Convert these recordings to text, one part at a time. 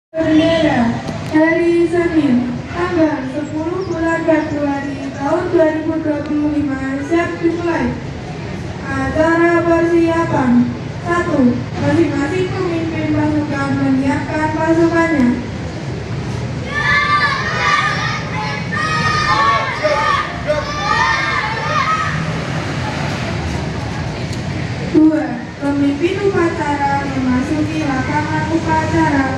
Bendera hari Senin tanggal 10 bulan Februari tahun 2025 siap dimulai. Acara persiapan 1. Masing-masing pemimpin pasukan menyiapkan pasukannya. 2. Pemimpin upacara memasuki lapangan upacara.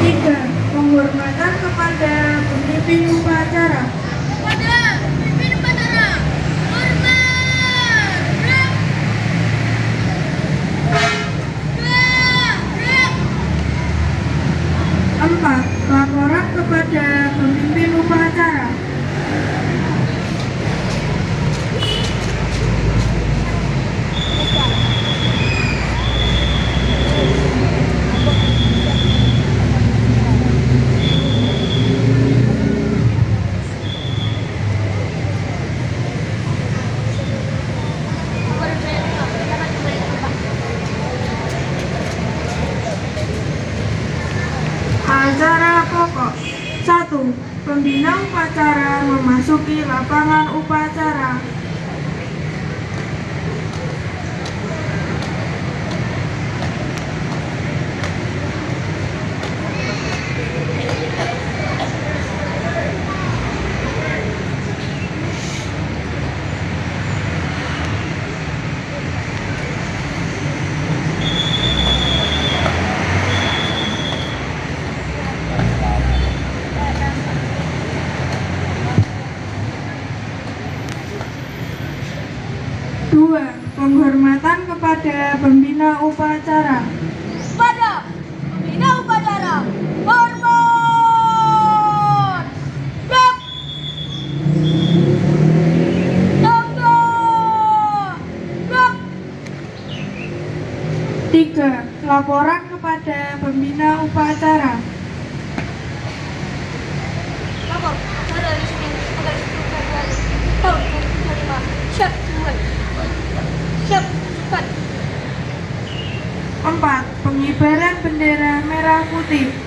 3. Penghormatan kepada pemimpin upacara. Kepada pemimpin upacara, hormat. Gerak. 4. Laporan kepada pemimpin upacara. 5. Acara pokok 1. Pembina upacara memasuki lapangan upacara. 2. Penghormatan kepada pembina upacara. Kepada pembina upacara, hormat. Gerak. Gerak. 3. Laporan kepada pembina upacara. Lapor acara hari Senin tanggal 10 Februari tahun 2025 siap dimulai. Siap cepat. 4. Pengibaran bendera merah putih. 4.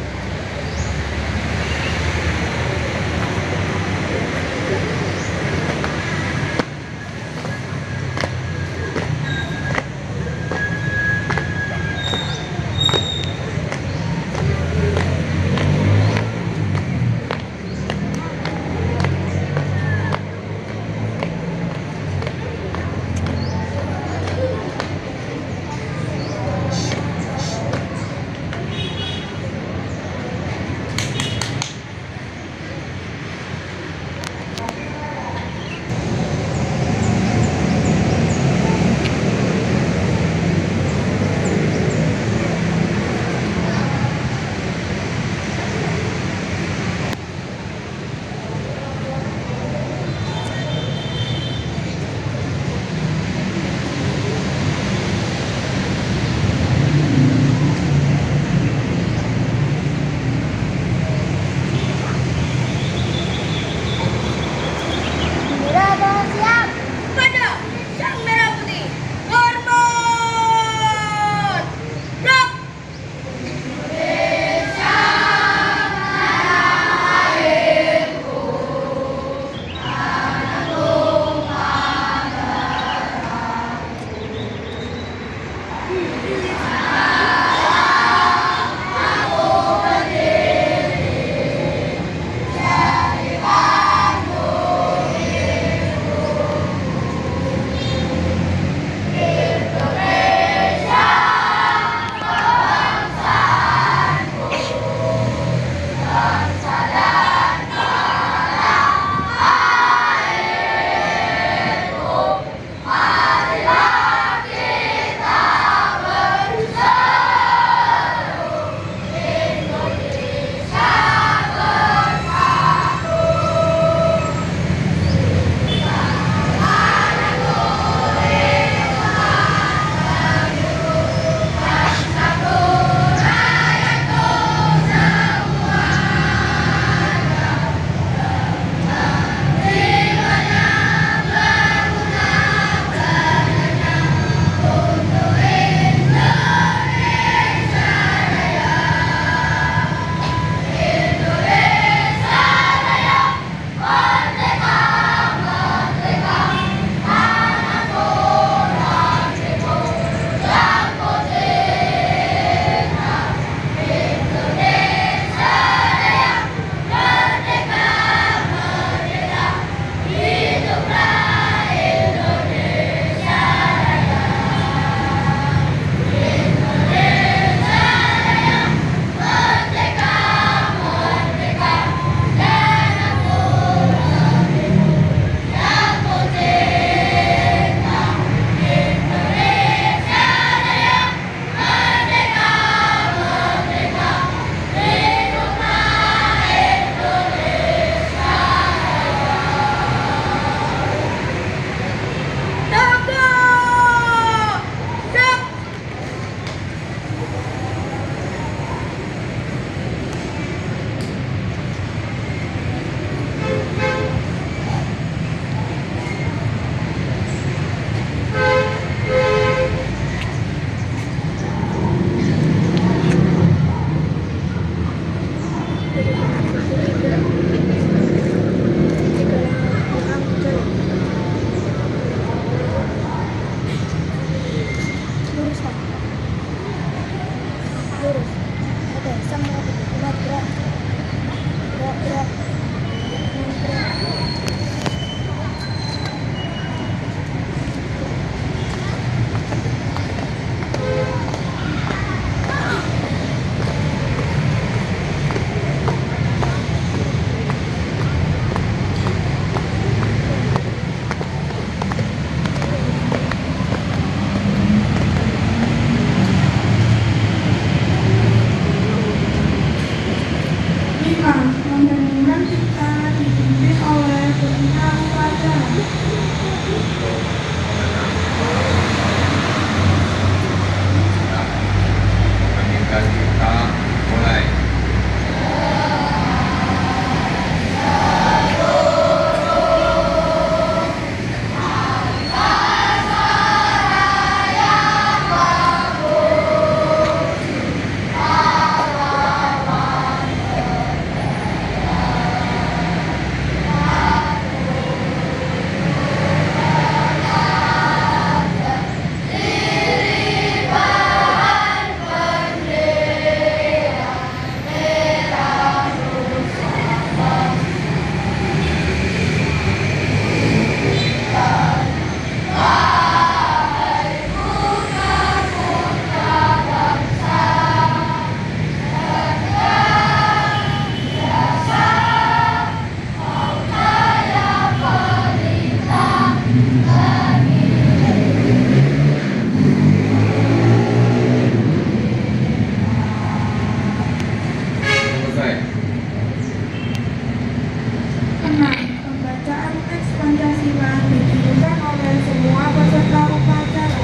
dengan dikirimkan oleh semua peserta upacara.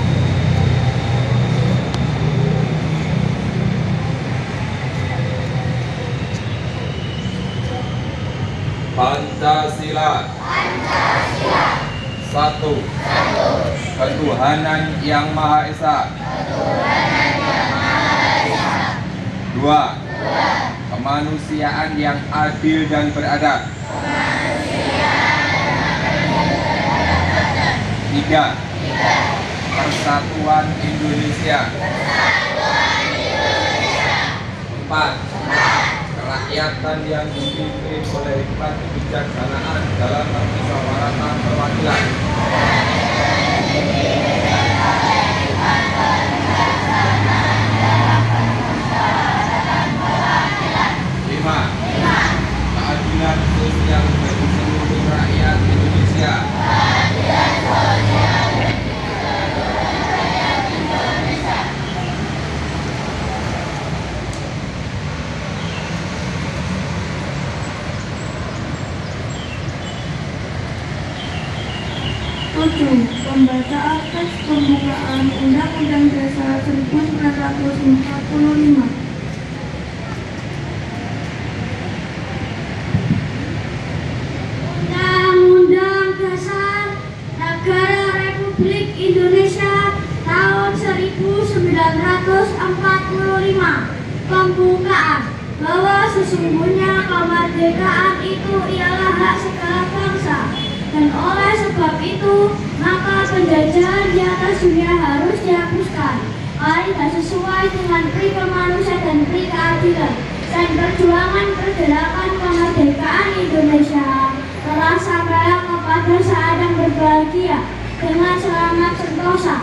Pancasila. Satu. Ketuhanan yang Maha Esa. Dua. Kemanusiaan yang adil dan beradab. Tiga. Persatuan Indonesia. Empat. Kerakyatan yang dipimpin oleh hikmat kebijaksanaan dalam permusyawaratan perwakilan. Lima. Keadilan sosial bagi seluruh rakyat Indonesia. Tujuh. Pembacaan teks pembukaan Undang-Undang Dasar 1945. Undang-Undang Dasar Negara Republik Indonesia tahun 1945. Pembukaan bahwa sesungguhnya kemerdekaan itu ialah hak segala bangsa, dan oleh sebab itu maka penjajahan di atas dunia harus dihapuskan. Mari tak sesuai dengan pri kemanusiaan dan pri keadilan dan perjuangan pergerakan kemerdekaan Indonesia telah sampai kepada saat yang berbahagia dengan selamat sentosa,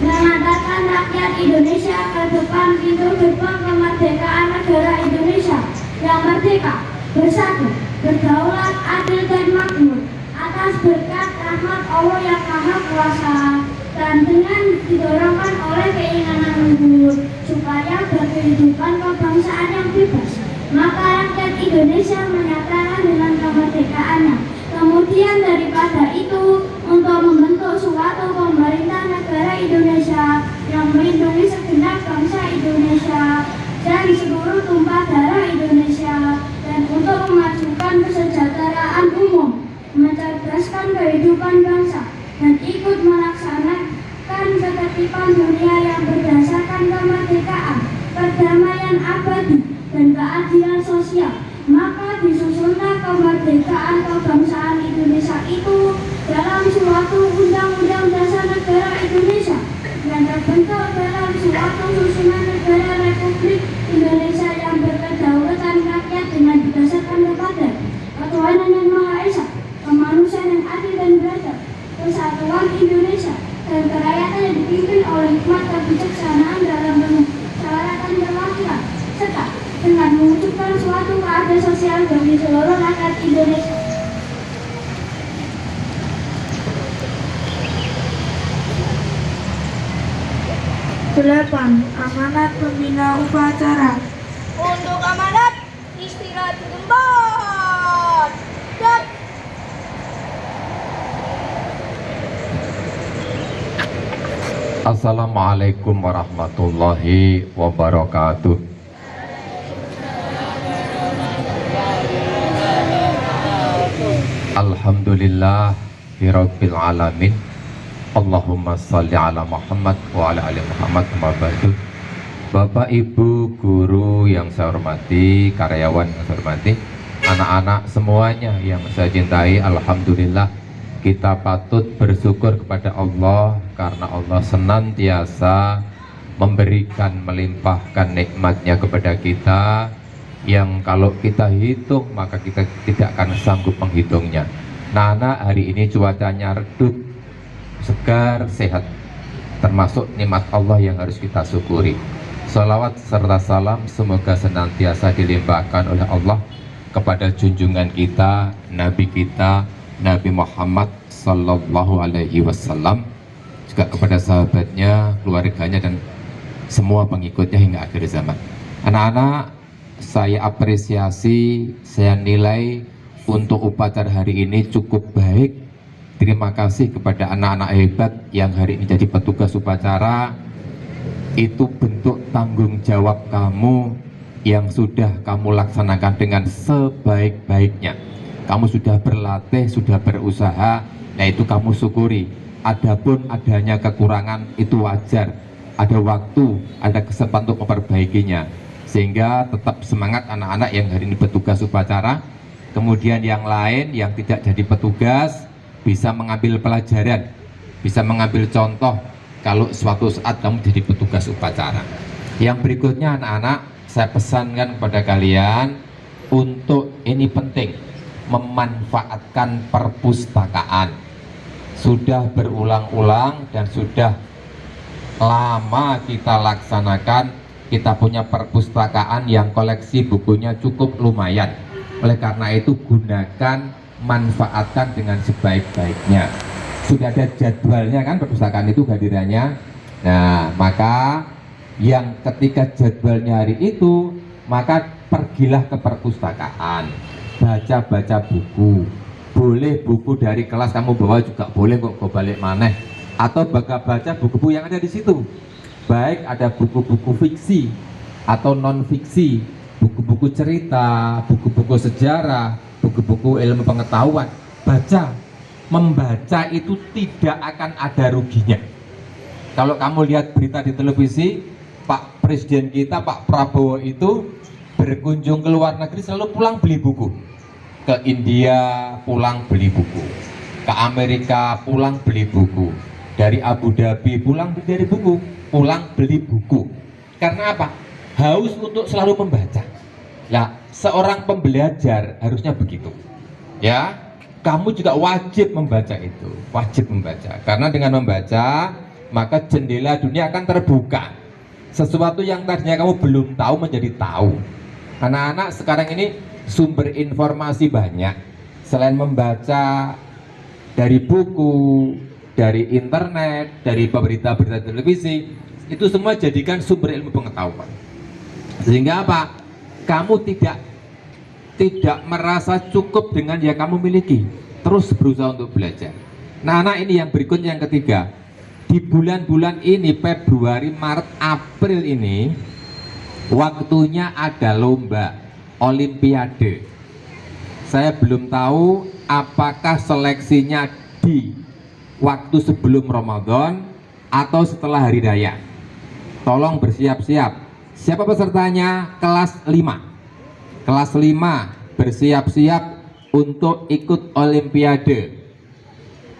mengantarkan rakyat Indonesia ke depan pintu gerbang kemerdekaan negara Indonesia yang merdeka, bersatu, berdaulat, adil dan makmur atas berkat rahmat Allah yang Maha Kuasa, dan dengan didorongkan oleh keinginan luhur supaya berkehidupan kebangsaan yang bebas, maka rakyat Indonesia menyatakan dengan kemerdekaannya. Kemudian daripada itu, untuk membentuk suatu pemerintah negara Indonesia yang melindungi segenap bangsa Indonesia dan seluruh tumpah darah Indonesia, dan untuk memajukan kesejahteraan umum, mencerdaskan kehidupan bangsa, dan ikut melaksanakan ketertiban dunia yang berdasarkan kemerdekaan, perdamaian abadi, dan keadilan sosial. Maka disusunlah kemerdekaan kebangsaan Indonesia itu dalam suatu Undang-Undang Dasar Negara Indonesia yang terbentuk dalam suatu susunan negara Republik Indonesia yang berkedaulatan rakyat dengan didasarkan kepada ketuhanan yang Maha Esa, kemanusiaan yang adil dan beradab, persatuan Indonesia, dan kerakyatan yang dipimpin oleh hikmat kebijaksanaan dalam permusyawaratan perwakilan, serta dengan mewujudkan suatu keadilan sosial bagi seluruh rakyat Indonesia. Delapan. Amanat pembina upacara. Untuk amanat istirahat di tempat. Dan Assalamualaikum warahmatullahi wabarakatuh. Alhamdulillah Rabbil alamin. Allahumma salli ala Muhammad wa ala ali Muhammad. Kama ba'du. Bapak, Ibu, guru yang saya hormati, karyawan yang saya hormati, anak-anak semuanya yang saya cintai, alhamdulillah kita patut bersyukur kepada Allah karena Allah senantiasa memberikan, melimpahkan nikmatnya kepada kita yang kalau kita hitung maka kita tidak akan sanggup menghitungnya. Nana, hari ini cuacanya redup, segar, sehat, termasuk nikmat Allah yang harus kita syukuri. Salawat serta salam semoga senantiasa dilimpahkan oleh Allah kepada junjungan kita, Nabi Muhammad Sallallahu Alaihi Wasallam, juga kepada sahabatnya, keluarganya, dan semua pengikutnya hingga akhir zaman. Anak-anak, saya apresiasi, saya nilai untuk upacara hari ini cukup baik, berterima kasih kepada anak-anak hebat yang hari ini jadi petugas upacara. Itu bentuk tanggung jawab kamu yang sudah kamu laksanakan dengan sebaik-baiknya. Kamu sudah berlatih, sudah berusaha, nah itu kamu syukuri. Adapun adanya kekurangan itu wajar. Ada waktu, ada kesempatan untuk memperbaikinya. Sehingga tetap semangat anak-anak yang hari ini petugas upacara. Kemudian yang lain yang tidak jadi petugas bisa mengambil pelajaran, bisa mengambil contoh kalau suatu saat kamu jadi petugas upacara. Yang berikutnya anak-anak, saya pesankan kepada kalian untuk ini penting, memanfaatkan perpustakaan. Sudah berulang-ulang dan sudah lama kita laksanakan, kita punya perpustakaan yang koleksi bukunya cukup lumayan. Oleh karena itu gunakan, manfaatkan dengan sebaik-baiknya. Sudah ada jadwalnya kan perpustakaan itu kehadirannya. Nah, maka yang ketika jadwalnya hari itu, maka pergilah ke perpustakaan, baca-baca buku. Boleh buku dari kelas kamu bawa juga boleh kok, kau balik maneh. Atau baca buku-buku yang ada di situ. Baik ada buku-buku fiksi atau non fiksi, buku-buku cerita, buku-buku sejarah, buku-buku ilmu pengetahuan. Baca, membaca itu tidak akan ada ruginya. Kalau kamu lihat berita di televisi, Pak Presiden kita, Pak Prabowo itu berkunjung ke luar negeri selalu pulang beli buku. Ke India pulang beli buku, ke Amerika pulang beli buku, dari Abu Dhabi pulang dari buku, pulang beli buku. Karena apa? Haus untuk selalu membaca. Nah, seorang pembelajar harusnya begitu. Ya, kamu juga wajib membaca itu, wajib membaca. Karena dengan membaca, maka jendela dunia akan terbuka. Sesuatu yang tadinya kamu belum tahu menjadi tahu. Anak-anak sekarang ini sumber informasi banyak. Selain membaca dari buku, dari internet, dari berita-berita televisi, itu semua jadikan sumber ilmu pengetahuan. Sehingga apa? Kamu tidak merasa cukup dengan yang kamu miliki, terus berusaha untuk belajar. Nah, anak ini yang berikutnya, yang ketiga, di bulan-bulan ini, Februari, Maret, April ini, waktunya ada lomba Olimpiade. Saya belum tahu apakah seleksinya di waktu sebelum Ramadan atau setelah hari raya. Tolong bersiap-siap. Siapa pesertanya? Kelas 5. Kelas 5 bersiap-siap untuk ikut Olimpiade.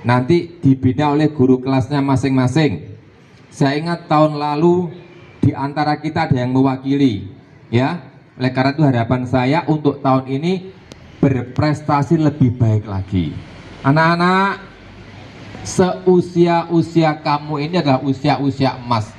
Nanti dibina oleh guru kelasnya masing-masing. Saya ingat tahun lalu di antara kita ada yang mewakili, ya. Oleh karena itu harapan saya untuk tahun ini berprestasi lebih baik lagi. Anak-anak, seusia-usia kamu ini adalah usia-usia emas.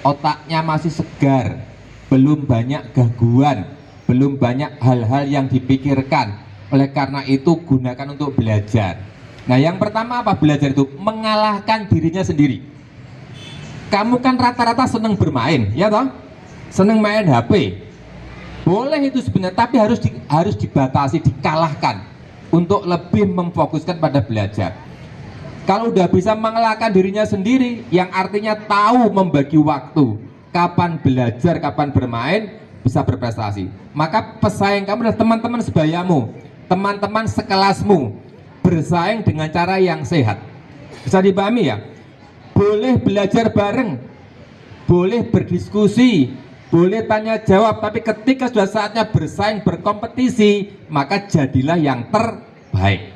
Otaknya masih segar, belum banyak gangguan, belum banyak hal-hal yang dipikirkan. Oleh karena itu gunakan untuk belajar. Nah, yang pertama apa belajar itu? Mengalahkan dirinya sendiri. Kamu kan rata-rata seneng bermain, ya toh? Seneng main HP. Boleh itu sebenarnya, tapi harus dibatasi, dikalahkan untuk lebih memfokuskan pada belajar. Kalau udah bisa mengalahkan dirinya sendiri, yang artinya tahu membagi waktu, kapan belajar, kapan bermain, bisa berprestasi. Maka pesaing kamu adalah teman-teman sebayamu, teman-teman sekelasmu, bersaing dengan cara yang sehat. Bisa dipahami ya? Boleh belajar bareng, boleh berdiskusi, boleh tanya jawab, tapi ketika sudah saatnya bersaing, berkompetisi, maka jadilah yang terbaik.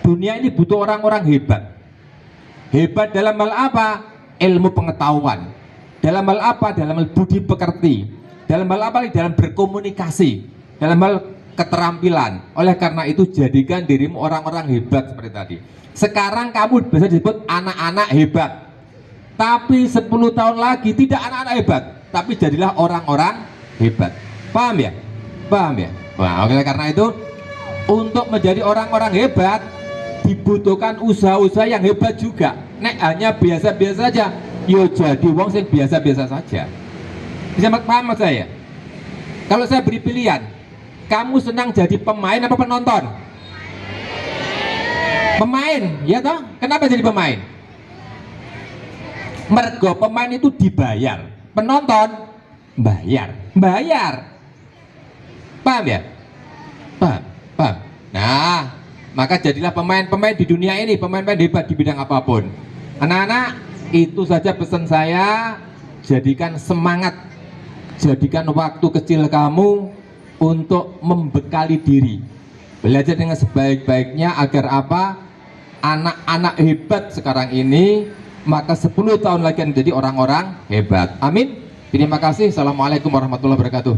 Dunia ini butuh orang-orang hebat. Hebat dalam hal apa? Ilmu pengetahuan. Dalam hal apa? Dalam hal budi pekerti. Dalam hal apa? Dalam berkomunikasi. Dalam hal keterampilan. Oleh karena itu jadikan dirimu orang-orang hebat seperti tadi. Sekarang kamu bisa disebut anak-anak hebat. Tapi 10 tahun lagi tidak anak-anak hebat, tapi jadilah orang-orang hebat. Paham ya? Paham ya? Nah, oleh karena itu untuk menjadi orang-orang hebat dibutuhkan usaha-usaha yang hebat juga. Nek hanya biasa-biasa saja, yo jadi wong sing biasa-biasa saja. Bisa paham saya? Kalau saya beri pilihan, kamu senang jadi pemain apa penonton? Pemain, ya toh? Kenapa jadi pemain? Mergo pemain itu dibayar, penonton bayar. Paham ya? Paham. Nah, maka jadilah pemain-pemain di dunia ini, pemain-pemain hebat di bidang apapun. Anak-anak, itu saja pesan saya. Jadikan semangat, jadikan waktu kecil kamu untuk membekali diri, belajar dengan sebaik-baiknya agar apa? Anak-anak hebat sekarang ini, maka 10 tahun lagi akan menjadi orang-orang hebat. Amin. Terima kasih. Assalamualaikum warahmatullahi wabarakatuh.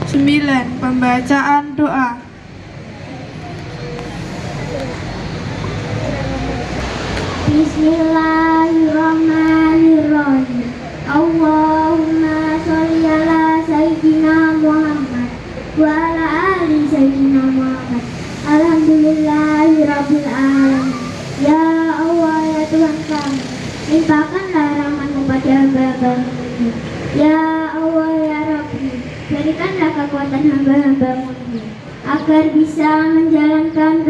Sembilan, pembacaan doa. Bismillahirrahmanirrahim. Allahumma sholli ala sayyidina Muhammad wa ala ali sayyidina Muhammad. Alhamdulillahirabbil alamin. Ya Allah, ya Tuhan kami, limpahkanlah rahmat-Mu pada hamba-hamba-Mu ini. Ya Allah, ya Rabbi, berikanlah kekuatan hamba-hamba-Mu ini agar bisa menjalankan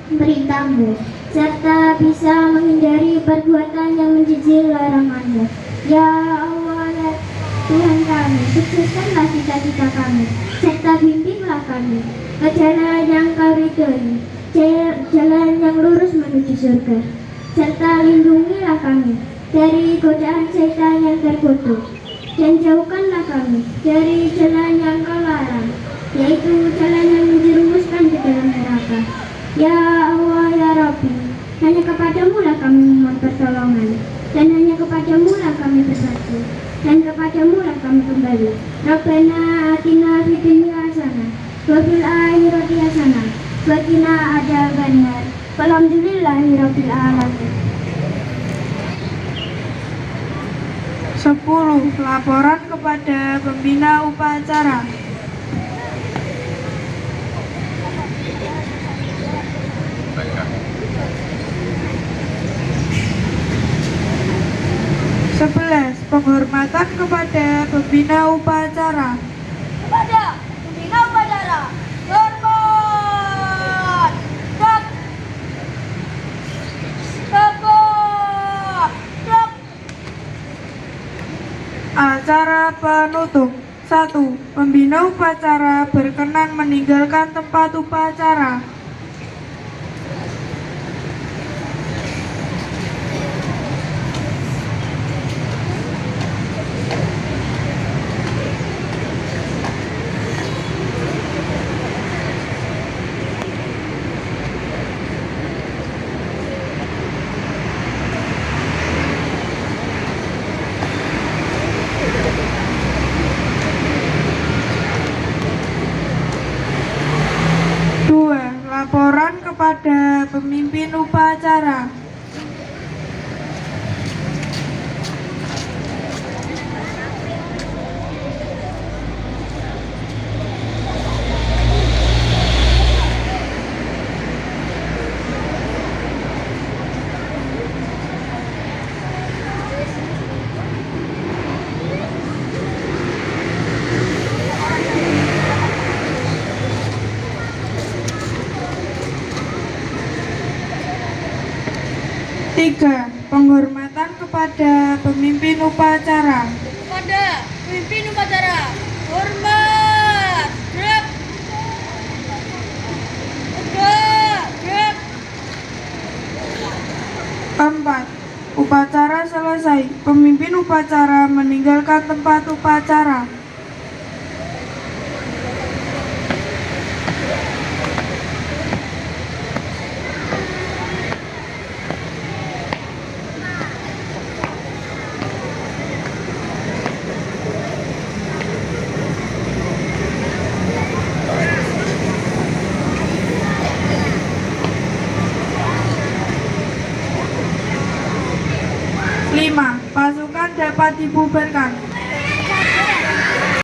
perintah-Mu serta bisa menghindari perbuatan yang menjijik larangan-Mu. Ya Allah, ya Tuhan kami, sukseskanlah cita-cita kami serta bimbinglah kami ke jalan yang Kau ridhoi, jalan yang lurus menuju surga, serta lindungilah kami dari godaan setan yang terkutuk, dan jauhkanlah kami dari jalan yang Kau larang, yaitu jalan yang menjerumuskan ke dalam neraka. Ya Allah, ya Rabbi, hanya kepadamu lah kami memohon pertolongan, dan hanya kepadamu lah kami bersatu, dan kepadamu lah kami kembali. Rabbana atina fid dunya hasanah wa fil akhirati hasanah wa qina adzabannar. Walhamdulillahirabbil alamin. 10. Laporan kepada pembina upacara. 11. Penghormatan kepada pembina upacara. Kepada pembina upacara, hormat. Dok. Dok. Acara penutup. 1. Pembina upacara berkenan meninggalkan tempat upacara. Laporan kepada pemimpin upacara. Tiga, penghormatan kepada pemimpin upacara. Kepada pemimpin upacara, hormat. Dek. Dek. 4. Upacara selesai. Pemimpin upacara meninggalkan tempat upacara. Pasukan dapat dibubarkan.